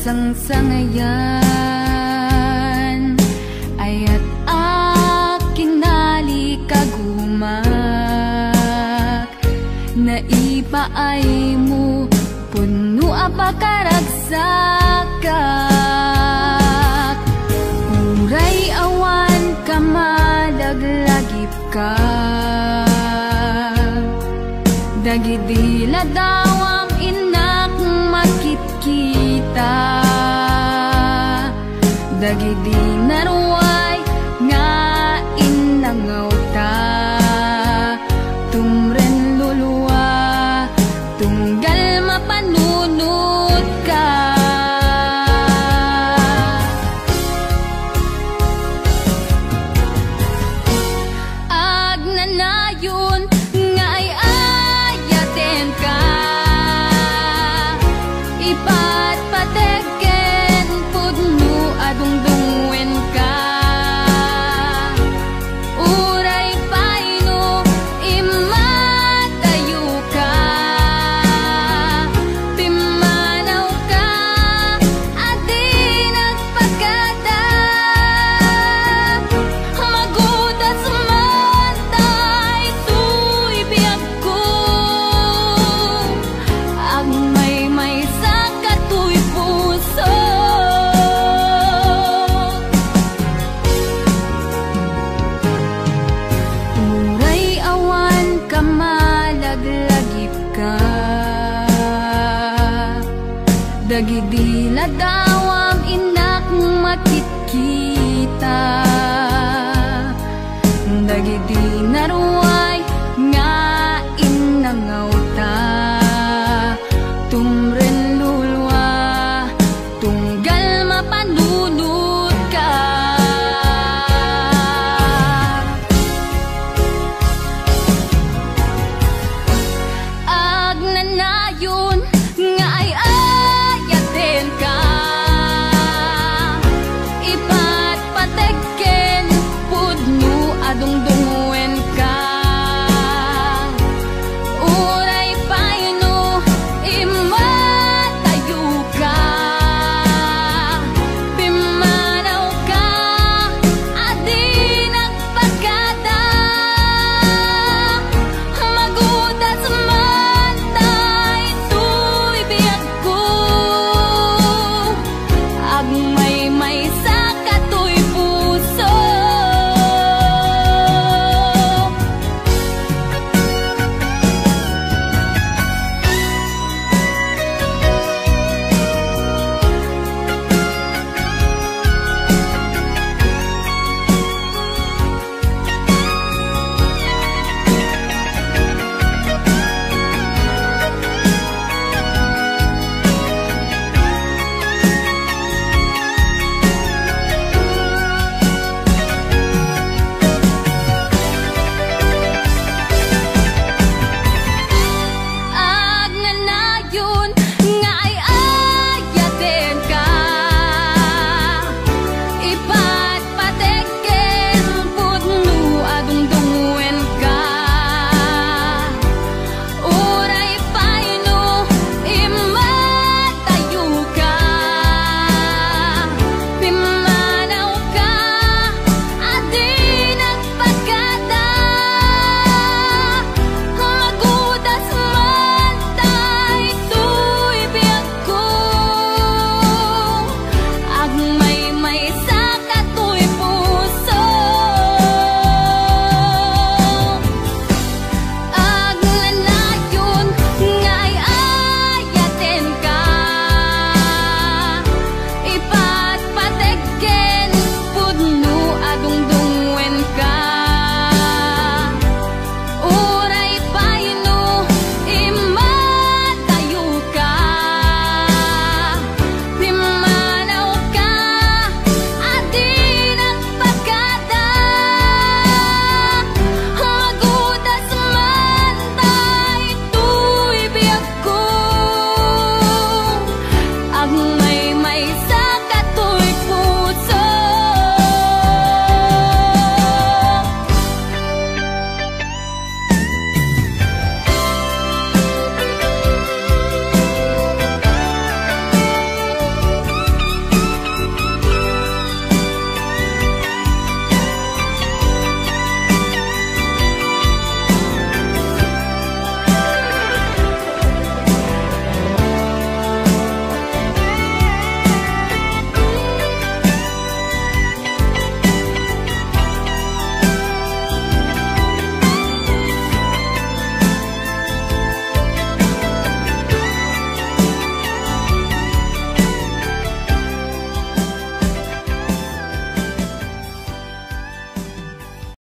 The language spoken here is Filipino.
sang sangayan ayat aking nalikagumak naipaay mo puno apakaragsakak uray awan ka malaglagip ka dagidila dawam inak makit-kita dagidi naruay nga inangaw ta tumren luluwa tunggal mapanunod ka agnanayon nga ay ayaten ka ipatpateken pudno adungdungwen ka uray paino imatayo ka pimanaw ka adi nagpagkada magudas man tay tuy biyag ko ang may sa katuy puso uray awan ka malaglagip ka dagidila dawam inak makit-kita dagidi naruay nga inangaw ta tumren lulwa tunggal mapanunod ka agnanayon nga ay ayaten ka ipatpateken pudno adungdung